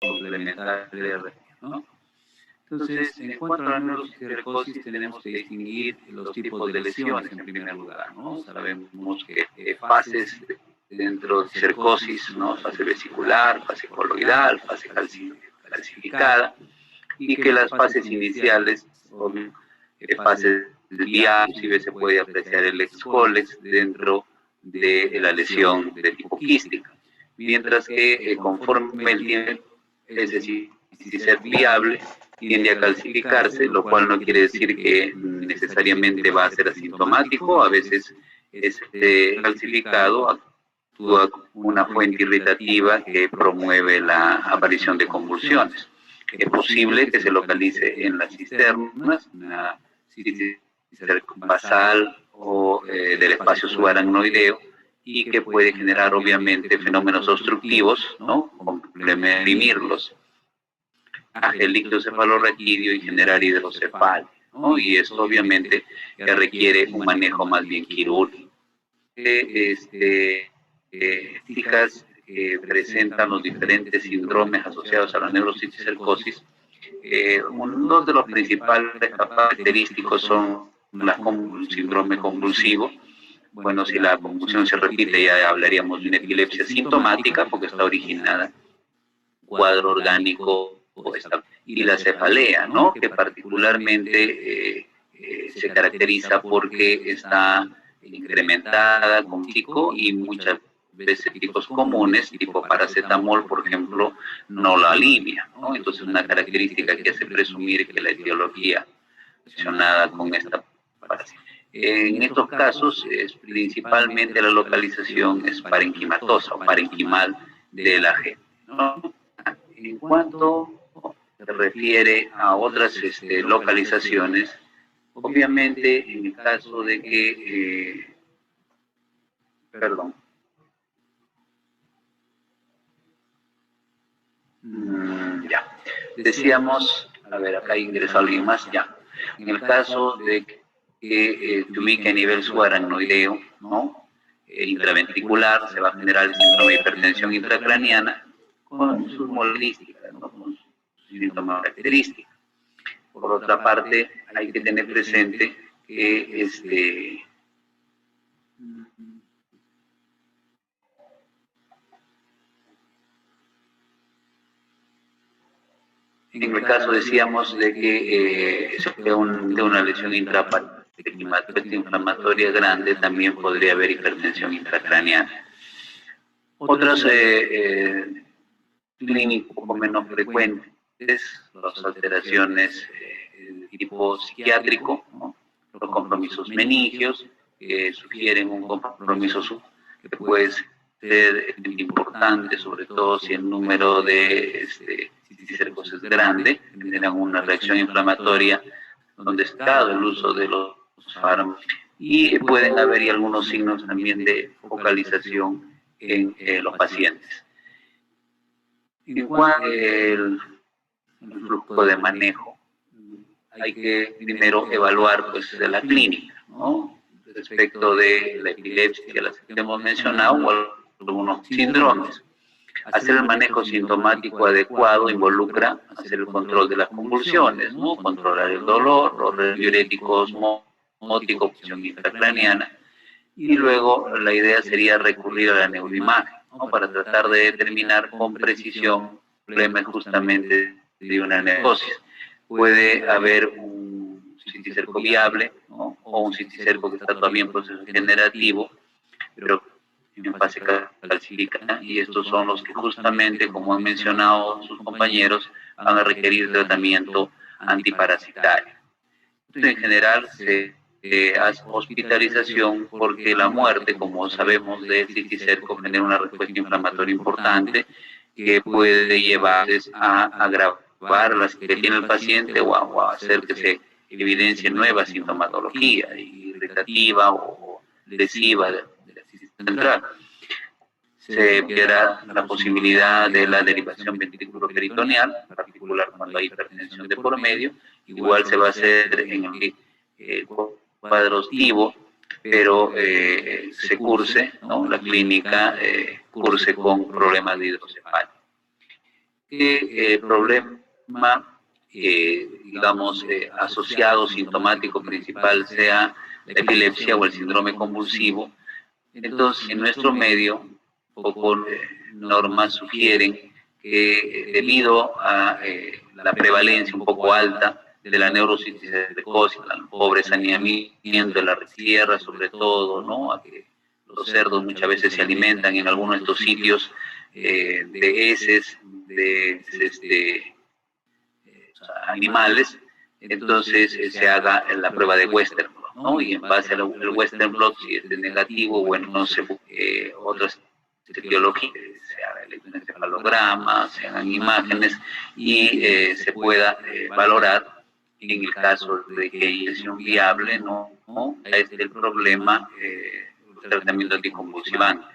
complementaria, ¿no? Entonces, en cuanto a la neurocisticercosis, tenemos que distinguir los tipos de lesiones en primer lugar, ¿no? Sabemos que fases dentro de cercosis, ¿no? Fase vesicular, fase coloidal, fase calcificada, y que las fases iniciales son fases viales, inclusive se puede apreciar el excólex dentro de la lesión de tipo quística, mientras que conforme el tiempo, es decir, si ser viable, tiende a calcificarse, lo cual no quiere decir que necesariamente va a ser asintomático. A veces este calcificado actúa como una fuente irritativa que promueve la aparición de convulsiones. Es posible que se localice en las cisternas, una cisterna basal o del espacio subaracnoideo, y que puede generar obviamente fenómenos obstructivos, ¿no? Comprimirlos el líquido cefalorraquídeo y generar hidrocefalia, ¿no? Y esto obviamente requiere un manejo más bien quirúrgico. Chicas que presentan los diferentes síndromes asociados a la neurocisticercosis, uno de los principales característicos son el síndrome convulsivo. Bueno, si la convulsión se repite, ya hablaríamos de una epilepsia sintomática, porque está originada cuadro orgánico y la cefalea, ¿no? Que particularmente se caracteriza porque está incrementada con pico y muchas veces tipos comunes, tipo paracetamol, por ejemplo, no la alivia, ¿no? Entonces, una característica que hace presumir que la etiología relacionada con esta parásito. En estos casos, principalmente la localización es parenquimatosa o parenquimal de la G, ¿no? En cuanto se refiere a otras localizaciones, obviamente en el caso de que, ya, decíamos, a ver, acá ingresa alguien más, ya, en el caso de que se ubique a nivel subaracnoideo, ¿no? Intraventricular, se va a generar el síndrome de hipertensión intracraniana con sus molestias, ¿no? Con sus síntomas característicos. Por otra parte, hay que tener presente que en el caso, decíamos, de que de una lesión inflamatoria grande, también podría haber hipertensión intracraneana. Otras clínicas un poco menos frecuentes, las alteraciones de tipo psiquiátrico, ¿no? Los compromisos meningios, que sugieren un compromiso que puede ser importante, sobre todo si el número de cisticercos es grande, generan una reacción inflamatoria donde está el uso de los fármacos, y pueden haber algunos signos también de focalización en los pacientes. En cuanto al flujo de manejo, hay que primero evaluar pues de la clínica, ¿no? Respecto de la epilepsia, las que hemos mencionado, o algunos síndromes. Hacer el manejo sintomático adecuado involucra hacer el control de las convulsiones, ¿no? Controlar el dolor, los diuréticos osmóticos, presión intracraneana, y luego la idea sería recurrir a la neuroimagen, ¿no? Para tratar de determinar con precisión el problema justamente de una neurosis. Puede haber un cisticerco viable, ¿no? O un cisticerco que está todavía en proceso generativo, pero en fase calcífica, y estos son los que justamente, como han mencionado sus compañeros, van a requerir tratamiento antiparasitario. En general se hace hospitalización porque la muerte, como sabemos, del cisticerco genera una respuesta inflamatoria importante que puede llevar a agravar las que tiene el paciente o a hacer que se evidencie nueva sintomatología irritativa o lesiva de la sistema central. Se verá la posibilidad de la derivación ventriculoperitoneal, en particular cuando hay hipertensión de por medio. Igual se va a hacer en el cuadro activo, pero se curse, ¿no? La clínica curse con problemas de hidrocefalia. que el problema, digamos, asociado, sintomático principal sea la epilepsia o el síndrome convulsivo. Entonces, en nuestro medio, poco normas sugieren que debido a la prevalencia un poco alta de la neurocitis precoz, al pobre saneamiento de la tierra sobre todo, ¿no? A que los cerdos muchas veces se alimentan en algunos de estos sitios de heces, de animales, entonces se haga la prueba de Western blot, ¿no? Y en base al Western blot, si es de negativo, bueno, no se otras etiologías, se haga electroencefalograma, se hagan imágenes y se pueda valorar en el caso de que hay lesión viable, ¿no? Este es el problema, el tratamiento anticonvulsivante.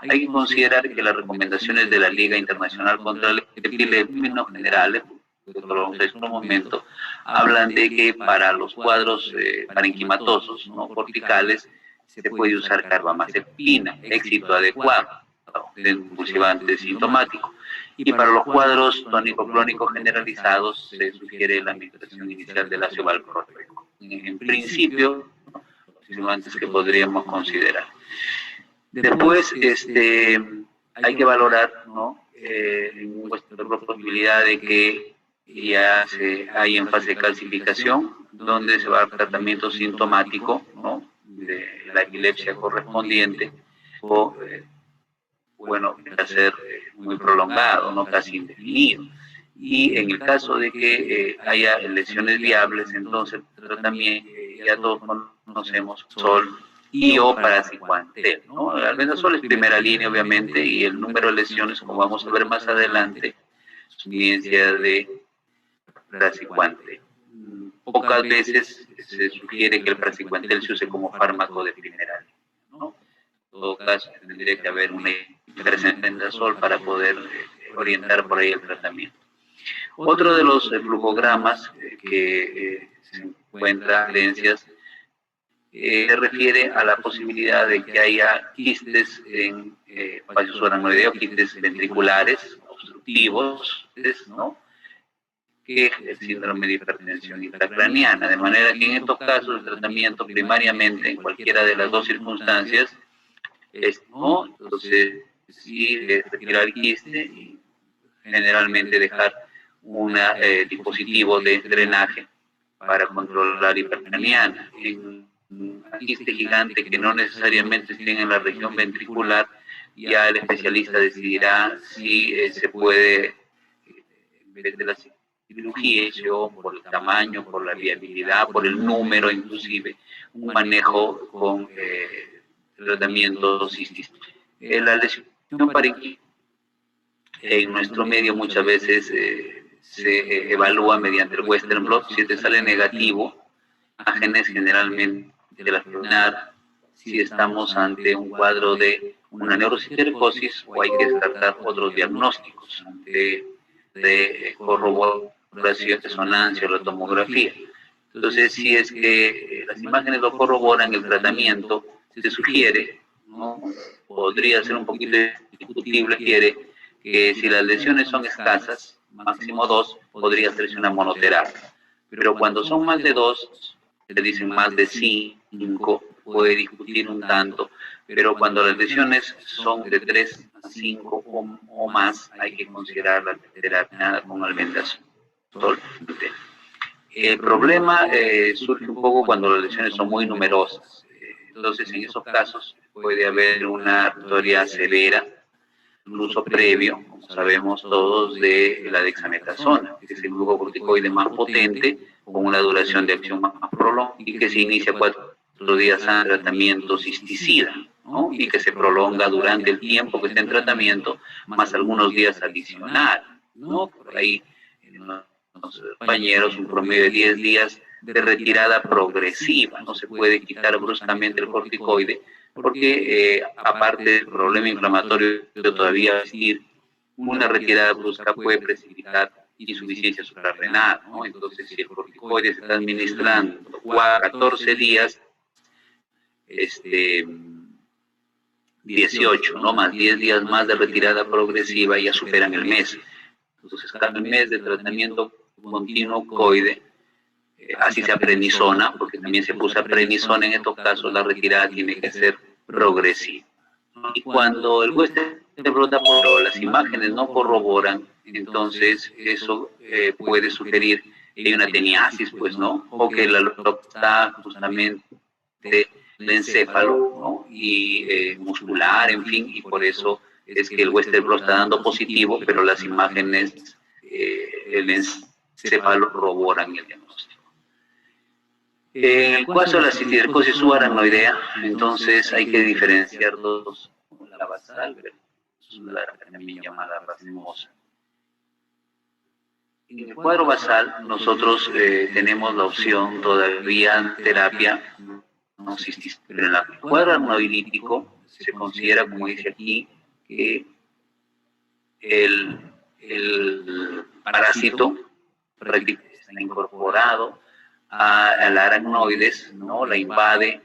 Hay que considerar que las recomendaciones de la Liga Internacional contra la Epilepsia no generales, en este momento, hablan de que para los cuadros parenquimatosos, ¿no? Corticales, se puede usar carbamazepina, éxito adecuado, de convulsivante sintomático. Y para los cuadros tónico-clónicos generalizados, se sugiere la administración inicial del ácido valproico. En principio, los antes que podríamos considerar. Después, hay que valorar, ¿no? La posibilidad de que ya hay en fase de calcificación, donde se va a dar tratamiento sintomático, ¿no? De la epilepsia correspondiente, o, bueno, va a ser muy prolongado, ¿no? Casi indefinido. Y en el caso de que haya lesiones viables, entonces el tratamiento, ya todos conocemos, sol y o paracicuantel, ¿no? El albendazol es primera línea, obviamente, y el número de lesiones, como vamos a ver más adelante, suficiencia de praziquantel. Pocas veces se sugiere que el praziquantel se use como fármaco de primera línea, ¿no? En todo caso, tendría que haber una albendazol para poder orientar por ahí el tratamiento. Otro de los flujogramas que se encuentra evidencias se refiere a la posibilidad de que haya quistes en espacios aracnoideos, quistes ventriculares, obstructivos, ¿no? Que es el síndrome de hipertensión intracraniana, de manera que en estos casos el tratamiento primariamente en cualquiera de las dos circunstancias es, ¿no? Entonces, sí, retirar el quiste y generalmente dejar un dispositivo de drenaje para controlar hipercraniana. En un quiste gigante que no necesariamente esté en la región ventricular, ya el especialista decidirá si se puede, en vez de la cirugía, por el tamaño, por la viabilidad, por el número inclusive, un manejo con tratamiento cistístico. La lesión parenquima en nuestro medio muchas veces se evalúa mediante el Western blot. Si te sale negativo, imágenes generalmente de la lunar, si estamos ante un cuadro de una neurocistercosis o hay que descartar otros diagnósticos de corroboración, resonancia o la tomografía. Entonces, si es que las imágenes lo corroboran, el tratamiento se sugiere, ¿no? Podría ser un poquito discutible, que si las lesiones son escasas, máximo 2, podría hacerse una monoterapia. Pero cuando son más de 2, se dicen más de 5, puede discutir un tanto, pero cuando las lesiones son de 3 a 5 o más, hay que considerar la terapia con albendazol. El problema surge un poco cuando las lesiones son muy numerosas. Entonces, en esos casos puede haber una arteria severa, un uso previo, como sabemos todos, de la dexametasona, que es el glucocorticoide más potente, con una duración de acción más prolongada y que se inicia 4 días antes del tratamiento cisticida, ¿no? Y que se prolonga durante el tiempo que está en tratamiento, más algunos días adicionales, ¿no? Por ahí, en los compañeros, un promedio de 10 días de retirada progresiva. No se puede quitar bruscamente el corticoide, porque aparte del problema inflamatorio todavía existir, una retirada brusca puede precipitar insuficiencia suprarrenal, ¿no? Entonces, si el corticoide se está administrando 14 días, 18, ¿no? Más 10 días más de retirada progresiva, ya superan el mes. Entonces, cada mes de tratamiento continuo COIDE, así sea prednisona, porque también se usa prednisona en estos casos, la retirada tiene que ser progresiva. Y cuando el huésped brota, pero las imágenes no corroboran, entonces eso puede sugerir que hay una teniasis, pues, ¿no? O que la está justamente el encéfalo, ¿no? Y muscular, en fin, y por eso es que el Western blot está dando positivo, pero las imágenes, el encéfalo corroboran el diagnóstico. En el caso de la cisticercosis subaracnoidea, entonces hay que diferenciar dos, la basal, la también llamada racemosa. En el cuadro basal, nosotros tenemos la opción todavía de terapia no cistis, pero en el cuadro aracnoidítico se considera, como dice aquí, que el parásito prácticamente está incorporado a la aracnoides, ¿no? La invade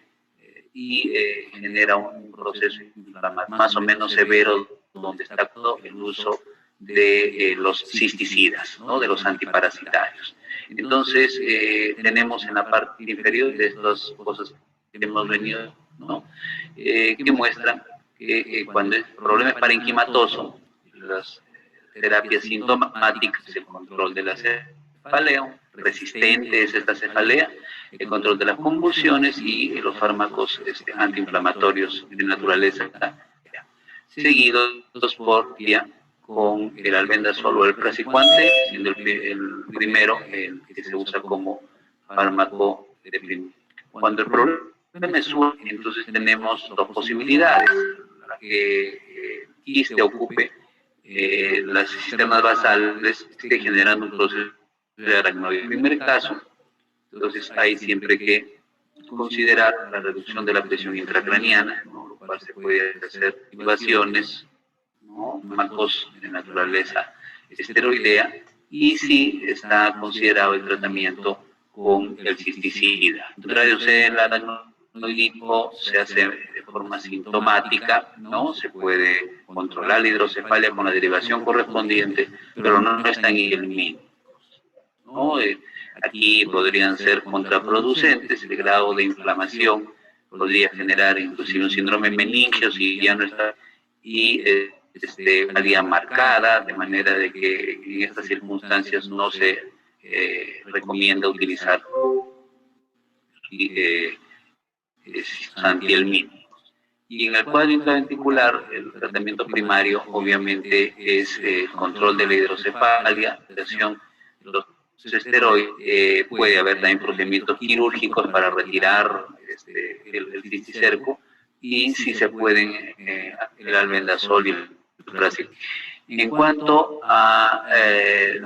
y genera un proceso inflamatorio más o menos severo, donde está todo el uso de los cisticidas, ¿no? De los antiparasitarios. Entonces, tenemos en la parte inferior de estas cosas que hemos venido, ¿no? Que muestran que cuando el problema es parenquimatoso, las terapias sintomáticas, el control de la cefalea, resistente es esta cefalea, el control de las convulsiones y los fármacos antiinflamatorios de naturaleza, seguidos por con el albendazol o el praziquantel, siendo el primero el que se usa como fármaco de primer. Cuando el problema es uno, entonces tenemos dos posibilidades: que quiste ocupe las cisternas basales, esté generando un proceso de aracnoide. En el primer caso, entonces hay siempre que considerar la reducción de la presión intracraniana, ¿no? Lo cual se puede hacer invasiones, ¿no? Fármacos de naturaleza esteroidea, y si está considerado el tratamiento con el cisticida. Entonces, el aracnoidismo se hace de forma sintomática, ¿no? Se puede controlar la hidrocefalia con la derivación correspondiente, pero no están ilmínicos, ¿no? Aquí podrían ser contraproducentes, el grado de inflamación podría generar inclusive un síndrome meningio si ya no está, y una vía marcada, de manera de que en estas circunstancias no se recomienda utilizar antihelmínticos. Y en el cuadro intraventricular, el tratamiento primario obviamente es el control de la hidrocefalia, la los esteroides, puede haber también procedimientos quirúrgicos para retirar el cisticerco, y si se pueden el albendazol y el praziquantel. En cuanto a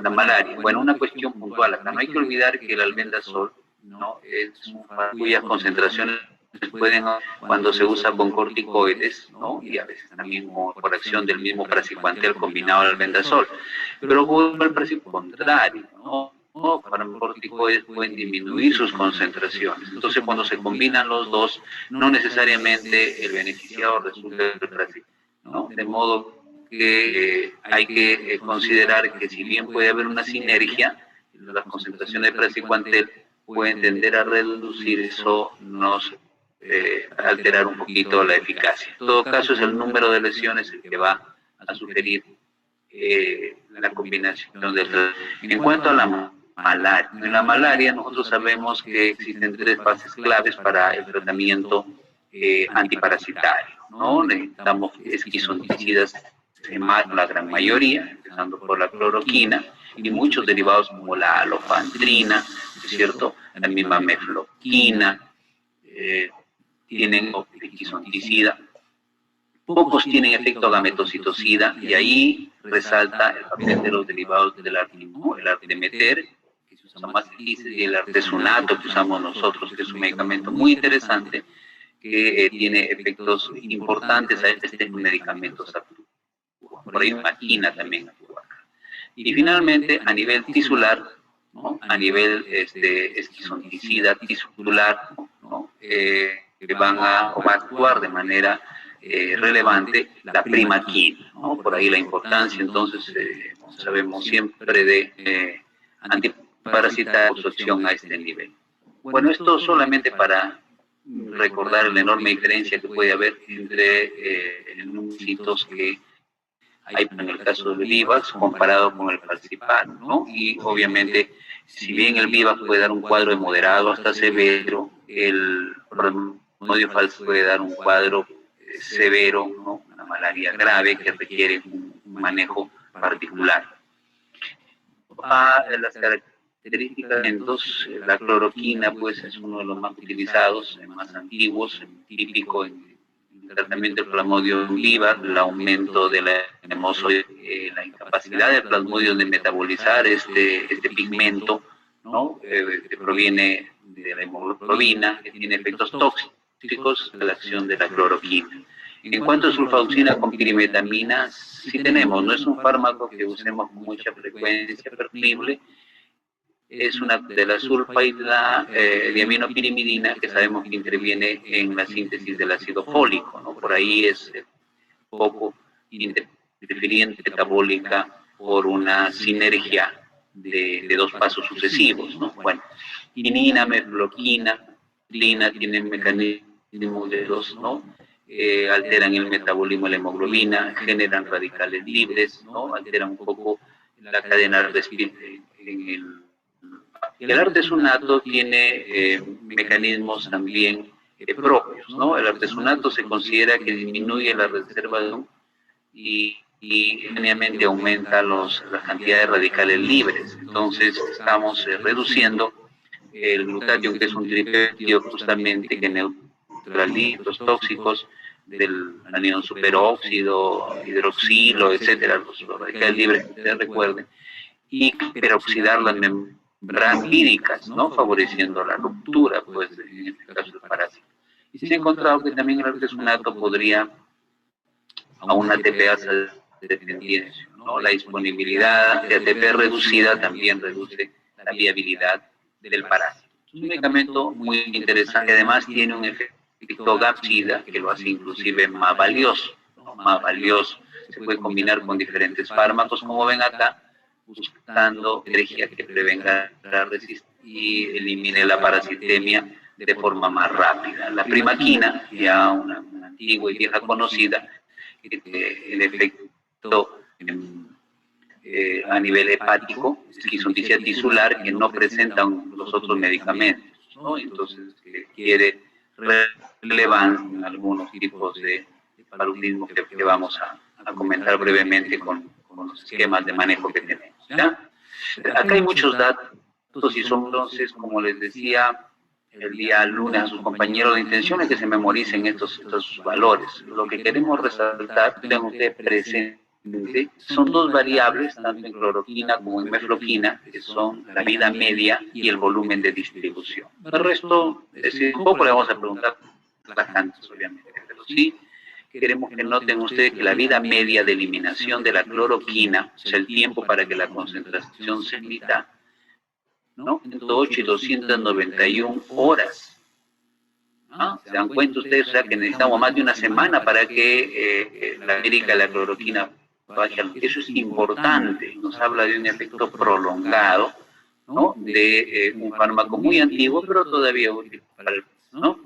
la malaria, bueno, una cuestión puntual acá, no hay que olvidar que el albendazol, ¿no? Es cuyas concentraciones pueden, cuando se usa con corticoides, ¿no? Y a veces también por acción del mismo praziquantel combinado al albendazol, pero por el precio contrario, ¿no? Para los corticoides pueden disminuir sus concentraciones. Entonces, cuando se combinan los dos, no necesariamente el beneficiado resulta el praziquantel, ¿no? De modo que hay que considerar que si bien puede haber una sinergia, las concentraciones de praziquantel pueden tender a reducir, eso nos alterar un poquito la eficacia. En todo caso, es el número de lesiones el que va a sugerir la combinación de los. En cuanto a la malaria, en la malaria nosotros sabemos que existen tres fases claves para el tratamiento antiparasitario, ¿no? Necesitamos esquizonticidas, la gran mayoría, empezando por la cloroquina, y muchos derivados como la alofandrina, ¿es cierto? La misma mefloquina, tienen esquizonticida. Pocos tienen efecto gametocitocida, y ahí resalta el papel de los derivados del artemisino, el artemeter, que se usa más, y el artesunato que usamos nosotros, que es un medicamento muy interesante, que tiene efectos importantes a este medicamento. Por ahí maquina también. Y finalmente, a nivel tisular, ¿no? A nivel esquizonticida tisular, ¿no? Que va a actuar de manera relevante la primaquina, ¿no? Por ahí la importancia, entonces, sabemos siempre de antiparasitar su acción a este nivel. Bueno, esto solamente para recordar la enorme diferencia que puede haber entre linfocitos que hay en el caso del Vivax comparado con el Falciparum, ¿no? Y obviamente, si bien el Vivax puede dar un cuadro de moderado hasta severo, el Plasmodium falciparum puede dar un cuadro severo, ¿no? Una malaria grave que requiere un manejo particular. Las características, la cloroquina, pues, es uno de los más utilizados, más antiguos, típico en el tratamiento del Plasmodium vivax, el aumento de la incapacidad del Plasmodium de metabolizar este pigmento, ¿no? Que proviene de la hemoglobina, que tiene efectos tóxicos de la acción de la cloroquina. En cuanto a sulfauxina con pirimetamina, sí tenemos, no es un fármaco que usemos con mucha frecuencia, preferible. Es una de la sulfaida diaminopirimidina, que sabemos que interviene en la síntesis del ácido fólico, ¿no? Por ahí es poco interferente metabólica por una sinergia de dos pasos sucesivos, ¿no? Bueno, quinina, mefloquina, tienen mecanismos de dos, ¿no? Alteran el metabolismo de la hemoglobina, generan radicales libres, ¿no? Alteran un poco la cadena respiratoria. El artesunato tiene mecanismos también propios, ¿no? El artesunato se considera que disminuye la reserva de y generalmente aumenta la cantidad de radicales libres. Entonces, estamos reduciendo el glutatión, que es un tripéptido justamente que neutraliza los tóxicos del anión superóxido, hidroxilo, etcétera, los radicales libres que ustedes recuerden, y peroxidar las membranas lipídicas, ¿no? Favoreciendo la ruptura, pues, en este caso del parásito. Y se ha encontrado que también el artesunato podría a una ATPasa dependencia, ¿no? La disponibilidad de ATP reducida también reduce la viabilidad del parásito. Es un medicamento muy interesante, además tiene un efecto GAP-SIDA que lo hace inclusive más valioso, ¿no? Más valioso. Se puede combinar con diferentes fármacos, como ven acá, buscando energía que prevenga la resistencia y elimine la parasitemia de forma más rápida. La primaquina, ya una antigua y vieja conocida, el efecto a nivel hepático, esquizoticia tisular, que no presentan los otros medicamentos, ¿no? Entonces, quiere relevancia en algunos tipos de paludismo que vamos a comentar brevemente con los esquemas de manejo que tenemos, ¿ya? Acá hay muchos datos y son, entonces, como les decía el día lunes a sus compañeros, de intención es que se memoricen estos valores. Lo que queremos resaltar, tengan ustedes presente, son dos variables, tanto en cloroquina como en mefloquina, que son la vida media y el volumen de distribución. El resto, un poco le vamos a preguntar las cantas, obviamente, pero sí queremos que noten ustedes que la vida media de eliminación de la cloroquina, o sea, el tiempo para que la concentración se emita, ¿no? 108 y 291 horas. ¿No? ¿Se dan cuenta ustedes? O sea, que necesitamos más de una semana para que la médica de la cloroquina baje. Eso es importante. Nos habla de un efecto prolongado, ¿no? De un fármaco muy antiguo, pero todavía útil para el, ¿no?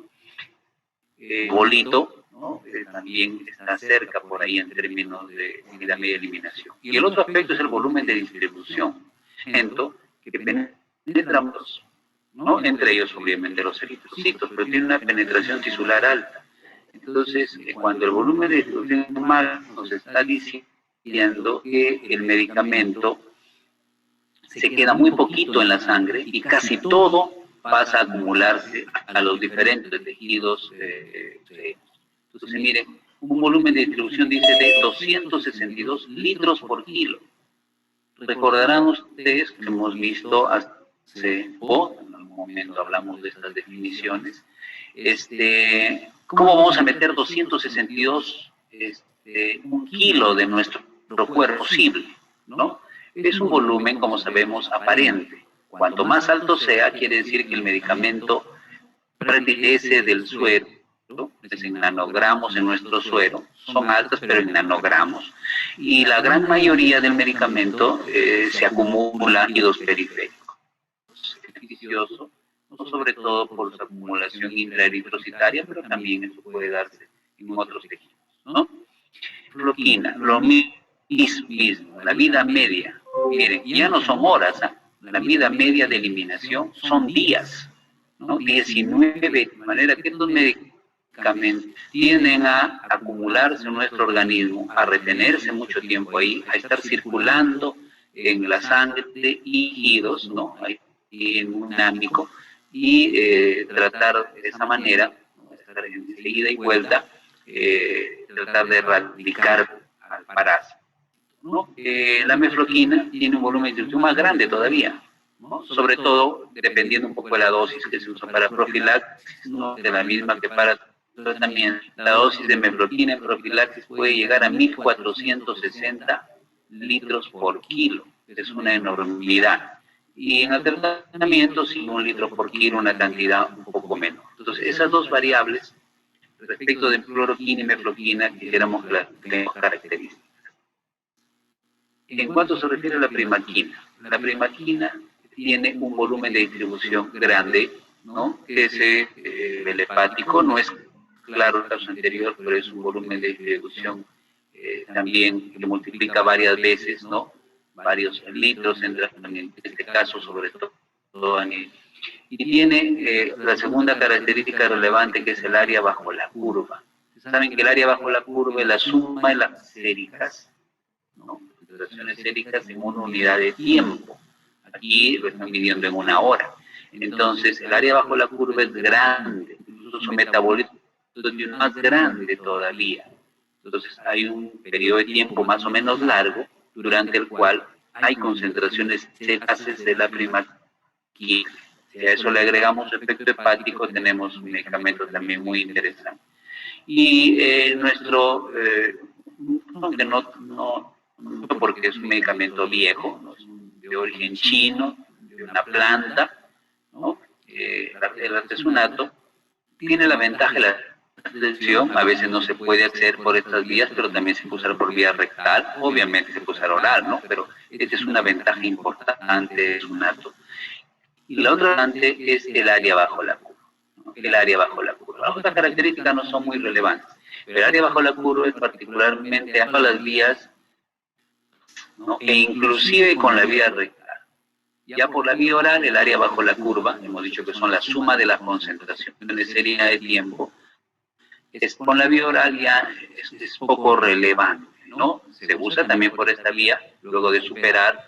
Bolito, ¿no? También está cerca por ahí en términos de vida media eliminación. Y el otro aspecto es el volumen de distribución. Que penetramos, ¿no? Entre ellos, obviamente, los eritrocitos, pero tiene una penetración tisular alta. Entonces, cuando el volumen de distribución es mal, nos está diciendo que el medicamento se queda muy poquito en la sangre y casi todo pasa a acumularse a los diferentes tejidos. Entonces, miren, un volumen de distribución dice de 262 litros por kilo. Recordarán ustedes que hemos visto en algún momento hablamos de estas definiciones. ¿Cómo vamos a meter 262 un kilo de nuestro cuerpo posible, ¿no? Es un volumen, como sabemos, aparente. Cuanto más alto sea, quiere decir que el medicamento pertenece del suero es en nanogramos en nuestro suero, son altas pero en nanogramos, y la gran mayoría del medicamento se acumula en tejidos periféricos. Es beneficioso, no sobre todo por su acumulación intraeritrocitaria, pero también eso puede darse en otros tejidos, ¿no? Floquina, lo mismo, la vida media, miren, ya no son horas, ¿eh? La vida media de eliminación son días, ¿no? 19, de manera que estos medicamentos tienden a acumularse en nuestro organismo, a retenerse mucho tiempo ahí, a estar circulando en la sangre y tejidos, ¿no? Ahí en un dinámico, y tratar de esa manera, estar en ida y vuelta, tratar de erradicar al parásito, ¿no? La mefloquina tiene un volumen de distribución más grande todavía, ¿no? Sobre todo dependiendo un poco de la dosis que se usa para profilaxis, no de la misma que para tratamiento. La dosis de mefloquina en profilaxis puede llegar a 1460 litros por kilo, es una enormidad. Y en el tratamiento, sí, 1 litro por kilo, una cantidad un poco menos. Entonces, esas dos variables, respecto de cloroquina y mefloquina, quisiéramos que las características. En cuanto se refiere a la primaquina tiene un volumen de distribución grande, ¿no? Que es el hepático, no es claro el caso anterior, pero es un volumen de distribución también que multiplica varias veces, ¿no? Varios litros en este caso, sobre todo a nivel. Y tiene la segunda característica relevante, que es el área bajo la curva. Saben que el área bajo la curva es la suma de las séricas, ¿no? Concentraciones séricas en una unidad de tiempo. Aquí lo están midiendo en 1 hora. Entonces, el área bajo la curva es grande, incluso su metabolismo es más grande todavía. Entonces, hay un periodo de tiempo más o menos largo durante el cual hay concentraciones séricas de la primaquina. Si a eso le agregamos efecto hepático, tenemos un medicamento también muy interesante. Y aunque no porque es un medicamento viejo, ¿no? Es de origen chino, de una planta, ¿no? El artesunato tiene la ventaja de la adhesión, a veces no se puede acceder por estas vías, pero también se puede usar por vía rectal, obviamente se puede usar oral, ¿no? Pero esta es una ventaja importante del artesunato. Y la otra ventaja es el área bajo la curva, ¿no? El área bajo la curva. Las otras características no son muy relevantes, pero el área bajo la curva es particularmente a todas las vías, ¿no? E inclusive con la vía rectal. Ya por la vía oral, el área bajo la curva, hemos dicho que son la suma de las concentraciones seria de tiempo, con la vía oral ya es poco relevante, ¿no? Se usa también por esta vía, luego de superar,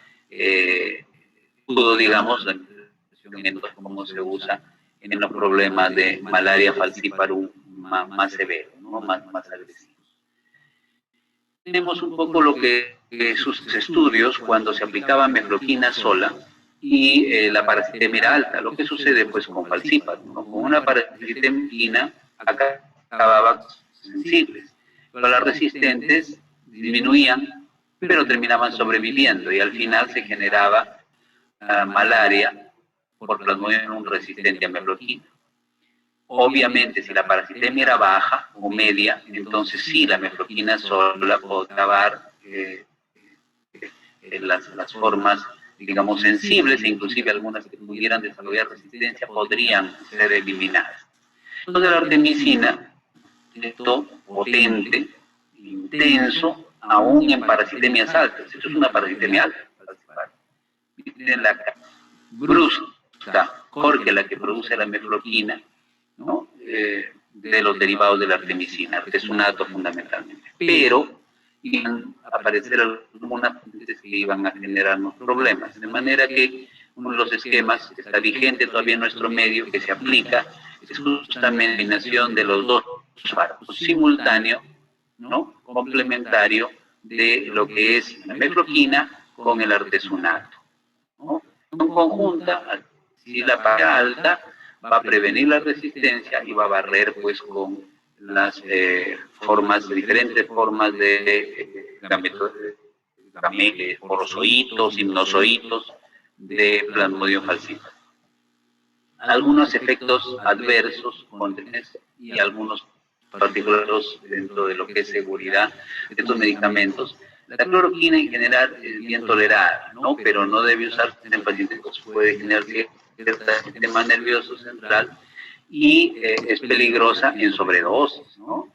digamos, como se usa en los problemas de malaria falciparum más severos, ¿no? más agresivos. Tenemos un poco lo que sus estudios cuando se aplicaba mefloquina sola y la parasitemia alta. Lo que sucede pues con falciparum, ¿no? Con una parasitemia acababa sensibles, pero las resistentes disminuían, pero terminaban sobreviviendo y al final se generaba malaria por plasmodium resistente a mefloquina. Obviamente, si la parasitemia era baja o media, entonces sí, la mefloquina sola podría acabar las formas, digamos, sensibles, e inclusive algunas que pudieran desarrollar resistencia podrían ser eliminadas. Entonces, la artemisina, esto potente, intenso, aún en parasitemias altas. Esto es una parasitemia alta. Miren la brusca, porque la que produce la mefloquina, ¿no? De los derivados de la artemisina, artesunato fundamentalmente. Pero iban a aparecer algunas fuentes que iban a generarnos problemas. De manera que uno de los esquemas que está vigente todavía en nuestro medio, que se aplica, es justamente la combinación de los dos fármacos, simultáneo, ¿no? Complementario de lo que es la mefloquina con el artesunato, ¿no? En conjunta, si la paga alta va a prevenir la resistencia y va a barrer pues con las diferentes formas de porozoitos, hipnozoitos de Plasmodium falciparum. Algunos efectos adversos y algunos partículas dentro de lo que es seguridad de estos medicamentos. La cloroquina en general es bien tolerada, ¿no? Pero no debe usarse en pacientes que puede generar cierto sistema nervioso central y es peligrosa en sobredosis, ¿no?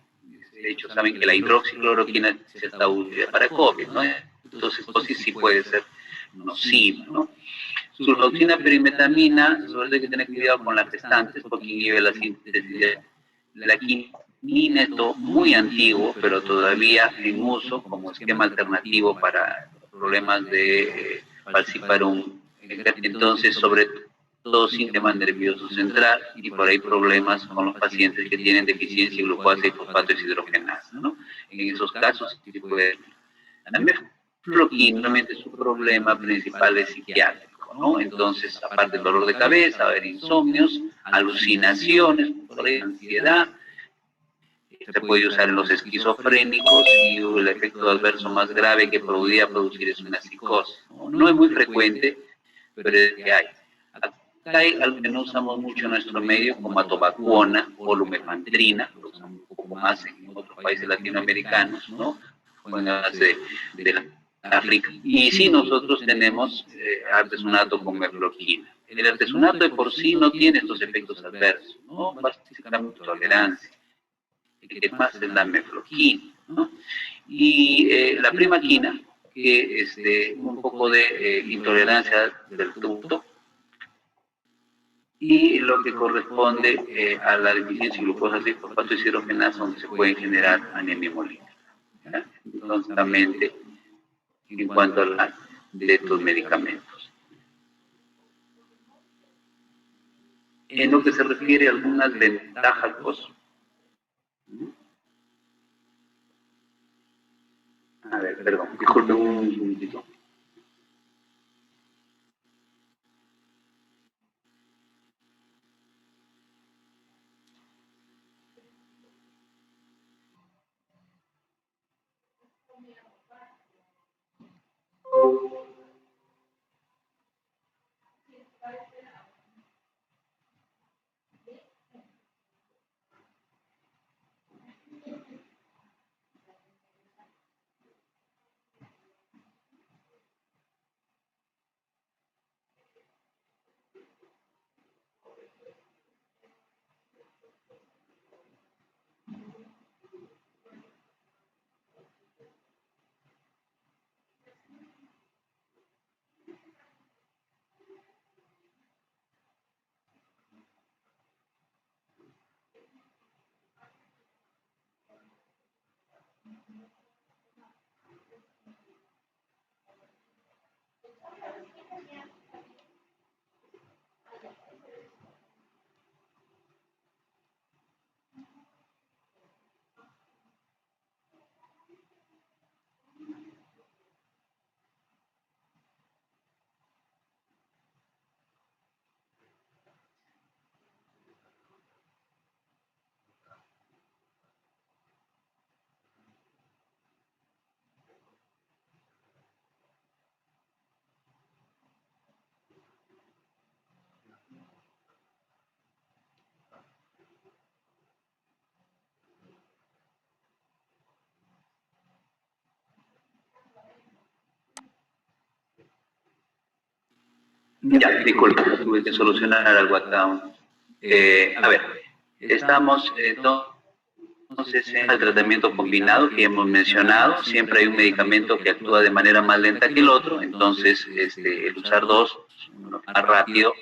De hecho, saben que la hidroxicloroquina se está usando para COVID, ¿no? Entonces, sí puede ser nociva, ¿no? Sulfoxina, perimetamina, sobre todo hay que tener cuidado con las gestantes porque inhibe la síntesis de la quinina, esto muy antiguo, pero todavía en uso como esquema alternativo para problemas de falciparum. Entonces, sobre todo sistema nervioso central y por ahí problemas con los pacientes que tienen deficiencia en glucosa y fosfato deshidrogenasa, ¿no? En esos casos, sí puede. La mefloquina, realmente su problema principal es psiquiátrico, ¿no? Entonces, aparte del dolor de cabeza, va a haber insomnios, alucinaciones, por ahí, ansiedad. Se puede usar en los esquizofrénicos y el efecto adverso más grave que podría producir es una psicosis. No es muy frecuente, pero es que hay. Acá hay algo que no usamos mucho en nuestro medio, como atovacuona o lumefantrina, lo usamos un poco más en otros países latinoamericanos, ¿no? O en las de la África. Y sí, nosotros tenemos artesunato con mefloquina. El artesunato de por sí no tiene estos efectos adversos, ¿no? Básicamente tolerancia. Que más es la mefloquina, ¿no? Y la primaquina, que es un poco de intolerancia del ducto, y lo que corresponde a la deficiencia de glucosa y fosfato deshidrogenasa, donde se puede generar anemia hemolítica. Entonces, en cuanto a la de estos medicamentos. En lo que se refiere a algunas ventajas, pues, a ver, perdón, disculpe un segundito. Ya, disculpa, tuve que solucionar algo acá. A ver, estamos entonces en el tratamiento combinado que hemos mencionado. Siempre hay un medicamento que actúa de manera más lenta que el otro, entonces el usar dos, uno más rápido,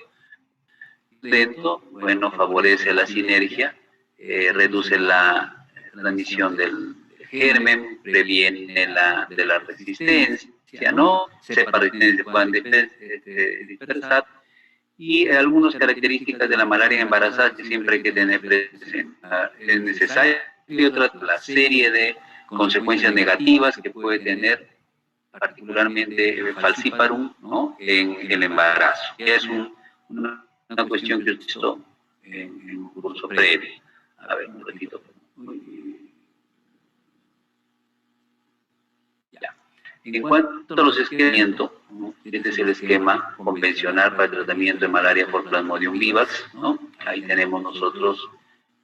lento, bueno, favorece la sinergia, reduce la transmisión del germen, previene de la resistencia, ¿no? Sepa resistencia, puedan dispersar, y algunas características de la malaria embarazada que siempre hay que tener presente. Es necesario tratar la serie de consecuencias negativas que puede tener, particularmente falciparum, ¿no? En el embarazo, que es una cuestión que esto en un curso previo. A ver, un ratito. Ya. En cuanto a los esquemientos, ¿no? Este es el esquema convencional para el tratamiento de malaria por Plasmodium vivax, ¿no? Ahí tenemos nosotros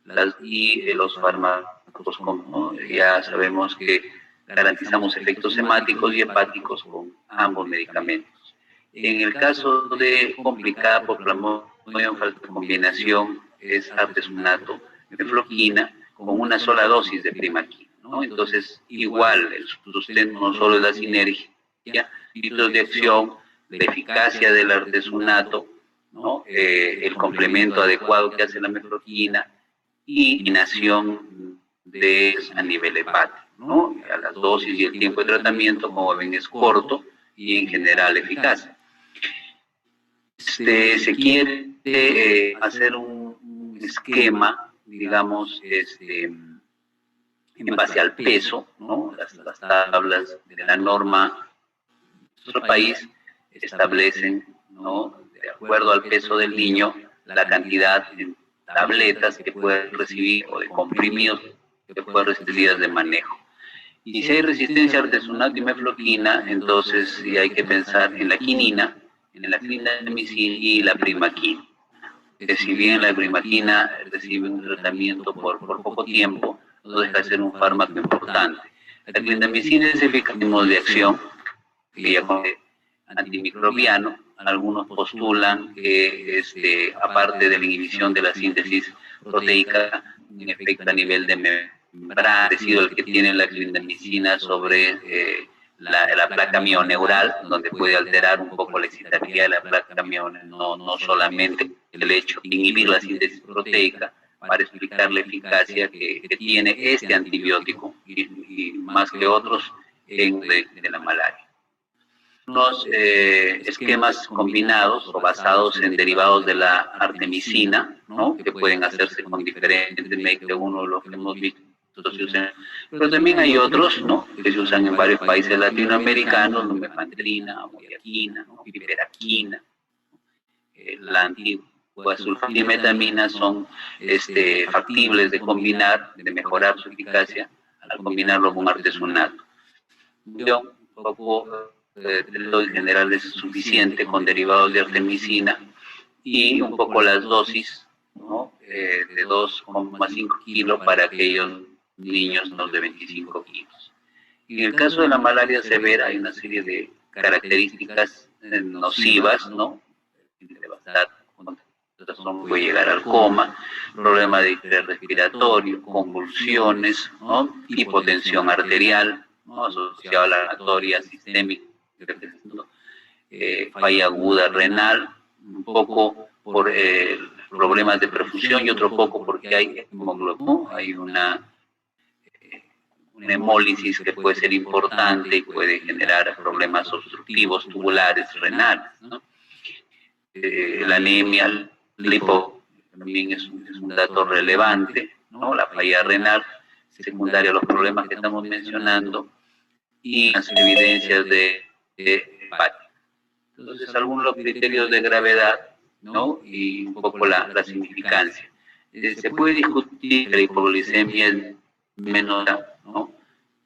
los fármacos, como ya sabemos que garantizamos efectos hemáticos y hepáticos con ambos medicamentos. En el caso de complicada por plasmodium falciparum, combinación es artesunato, mefloquina, con una sola dosis de primaquina, ¿no? Entonces, igual, el sustento no solo es la sinergia, sitios de acción, la eficacia del artesunato, ¿no? El complemento adecuado que hace la mefloquina y inacción a nivel hepático, ¿no? A las dosis y el tiempo de tratamiento, como ven, es corto y en general eficaz. Se quiere hacer un esquema, digamos, en base al peso, ¿no? Las tablas de la norma de nuestro país establecen, ¿no?, de acuerdo al peso del niño, la cantidad de tabletas que puede recibir o de comprimidos que puede recibir días de manejo. Y si hay resistencia a artesunato y mefloquina, entonces sí hay que pensar en la quinina, en la clindamicina y la primaquina. Que si bien la primaquina recibe un tratamiento por poco tiempo, no deja de ser un fármaco importante. La clindamicina es eficaz en modo de acción, que ya antimicrobiano. Algunos postulan que aparte de la inhibición de la síntesis proteica, un efecto a nivel de membrana, parecido al que tiene la clindamicina sobre la placa mioneural, donde puede alterar un poco la excitabilidad de la placa mioneural, no solamente el hecho de inhibir la síntesis proteica, para explicar la eficacia que tiene este antibiótico y más que otros de la malaria. Unos esquemas combinados o basados en derivados de la artemisina, ¿no?, que pueden hacerse con diferentes médicos, uno de los que hemos visto se usan, pero también hay otros, ¿no?, que se usan en varios países latinoamericanos, mefentrina, amodiaquina, ¿no?, piperaquina, la antigua sulfadimetamina, son factibles de combinar, de mejorar su eficacia al combinarlo con artesunato. Un poco en general es suficiente con derivados de artemisina y un poco las dosis, ¿no?, de 2,5 kilos para aquellos niños de 25 kilos. En el caso de la malaria severa hay una serie de características nocivas, ¿no?, puede llegar al coma, problema de distrés respiratorio, convulsiones, ¿no?, hipotensión arterial, ¿no?, asociada a la oratoria sistémica, falla aguda renal, un poco por problemas de perfusión y otro poco porque hay hemoglobina, hay una hemólisis que puede ser importante y puede generar problemas obstructivos tubulares renales, ¿no? La anemia, también es un dato relevante, ¿no?, la falla renal secundaria a los problemas que estamos mencionando y las evidencias de hepática. Entonces, algunos de los criterios de gravedad, ¿no?, y un poco la significancia. Se puede discutir que la hipoglicemia es menor, ¿no?,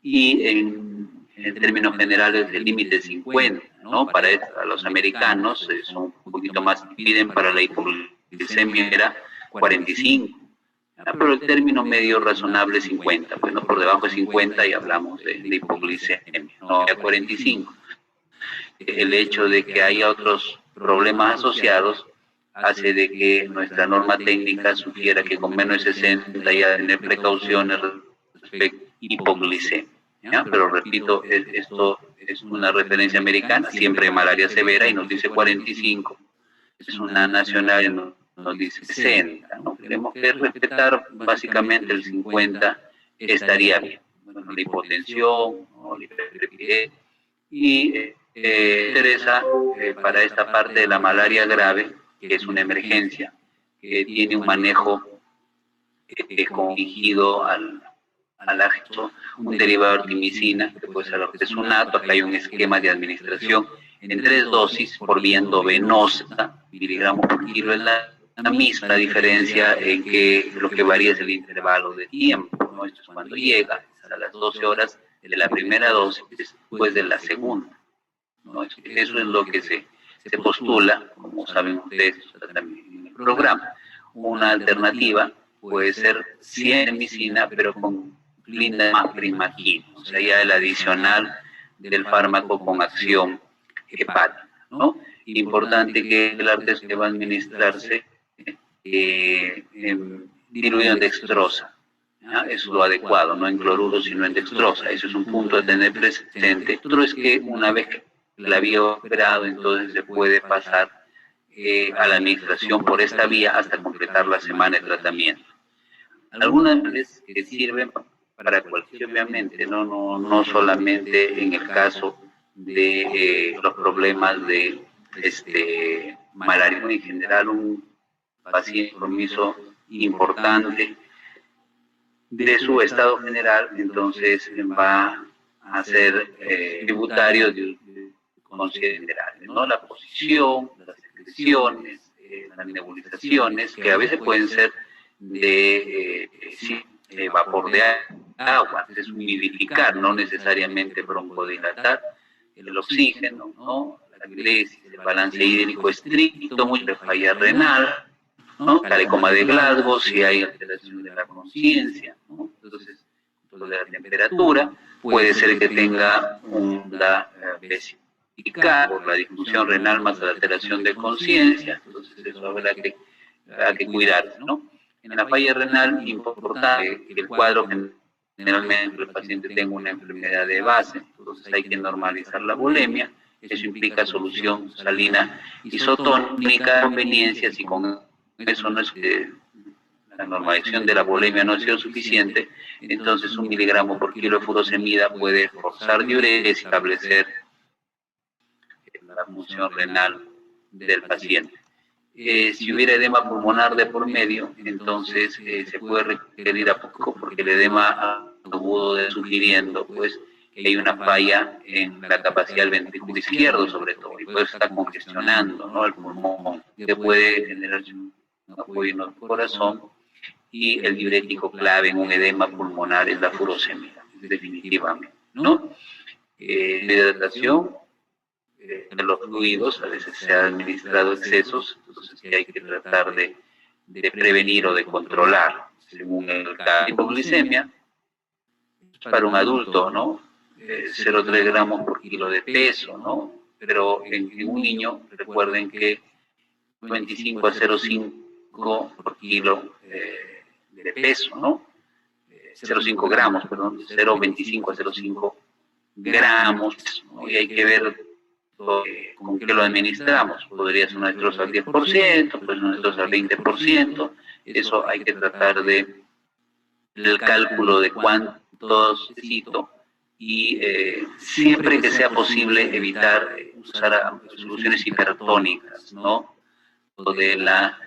y en términos generales el límite es 50, ¿no? Para los americanos son un poquito más, piden para la hipoglicemia era 45, pero el término medio razonable es 50, pues no por debajo de 50 y hablamos de hipoglicemia, no a 45. El hecho de que haya otros problemas asociados hace de que nuestra norma técnica sugiera que con menos de 60 ya tener precauciones respecto a hipoglicemia, ¿ya? Pero repito, esto es una referencia americana, siempre hay malaria severa y nos dice 45, es una nacional y nos dice 60, ¿no? Tenemos que respetar básicamente el 50, estaría bien. Bueno, la hipotensión, ¿no?, la hipertiroidismo, y interesa para esta parte de la malaria grave, que es una emergencia, que tiene un manejo dirigido al acto, un derivado de artemisina, que puede ser artesunato. Acá hay un esquema de administración en 3 dosis por vía endovenosa, miligramos por kilo es la misma diferencia en que lo que varía es el intervalo de tiempo, ¿no? Esto es cuando llega a las 12 horas de la primera dosis después de la segunda, ¿no? Eso es lo que se postula, como saben ustedes también en el programa. Una alternativa puede ser 100 micina, pero con clindamycin, o sea, ya el adicional del fármaco con acción hepática, ¿no? Importante que el ARTES que va a administrarse diluido en dextrosa. ¿Ya? Es lo adecuado, no en cloruro, sino en dextrosa. Eso es un punto a tener presente. Otro es que una vez que la vía operado, entonces se puede pasar a la administración por esta vía hasta completar la semana de tratamiento. Algunas veces que sirven para cualquier, obviamente, no solamente en el caso de los problemas de malaria, en general un paciente con compromiso importante de su estado general, entonces va a ser tributario de conciencia general, ¿no? La posición, las secreciones, las nebulizaciones, que a veces pueden ser de vapor de agua, es humidificar, no necesariamente broncodilatar, el oxígeno, ¿no? La glesis, el balance hídrico estricto, mucha falla renal, ¿no? Calecoma de Glasgow, si hay alteración de la conciencia, ¿no? Entonces, de la temperatura, puede ser que tenga una vesical por la disfunción renal más la alteración de conciencia, entonces eso habrá que cuidarse, ¿no? En la falla renal, importante que el cuadro generalmente el paciente tenga una enfermedad de base, entonces hay que normalizar la bulimia, eso implica solución salina isotónica, conveniencia, si con eso no es que la normalización de la bulimia no ha sido suficiente, entonces 1 miligramo por kilo de furosemida puede forzar diuresis y establecer la función renal del paciente. Si hubiera edema pulmonar de por medio, entonces se puede requerir a poco porque el edema agudo sugiriendo pues que hay una falla en la capacidad del ventrículo izquierdo sobre todo, y puede estar congestionando, ¿no? El pulmón, que puede generar un apoyo en el corazón, y el diurético clave en un edema pulmonar es la furosemida, definitivamente, ¿no? La hidratación de los fluidos, a veces se ha administrado excesos, entonces hay que tratar de prevenir o de controlar, según el caso. La hipoglicemia, para un adulto, ¿no? 0,3 gramos por kilo de peso, ¿no? Pero en un niño, recuerden que 25 a 0,5 por kilo de peso, ¿no? 0,5 gramos, perdón, 0,25 a 0,5 gramos, ¿no? Y hay que ver con qué lo administramos. Podría ser una dextrosa al 10%, pues una dextrosa al 20%, eso hay que tratar de el cálculo de cuánto necesito, y siempre que sea posible evitar usar soluciones hipertónicas, ¿no? O de la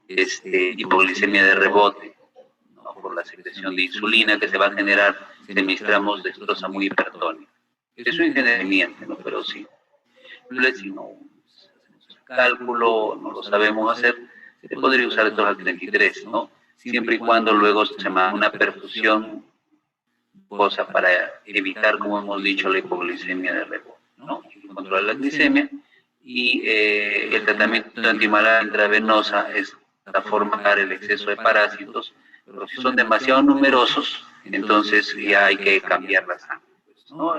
hipoglicemia de rebote, ¿no? Por la secreción de insulina que se va a generar si administramos dextrosa muy hipertónica. Eso en general, ¿no? Pero sí, si no hacemos el cálculo, no lo sabemos hacer, se podría usar dextrosa al 33, ¿no? Siempre y cuando luego se manda una perfusión cosa para evitar, como hemos dicho, la hipoglicemia de rebote, ¿no? Controlar la glicemia, y el tratamiento antimalaria intravenosa es la forma de dar el exceso de parásitos, pero si son demasiado numerosos, entonces ya hay que cambiar la sangre, ¿no?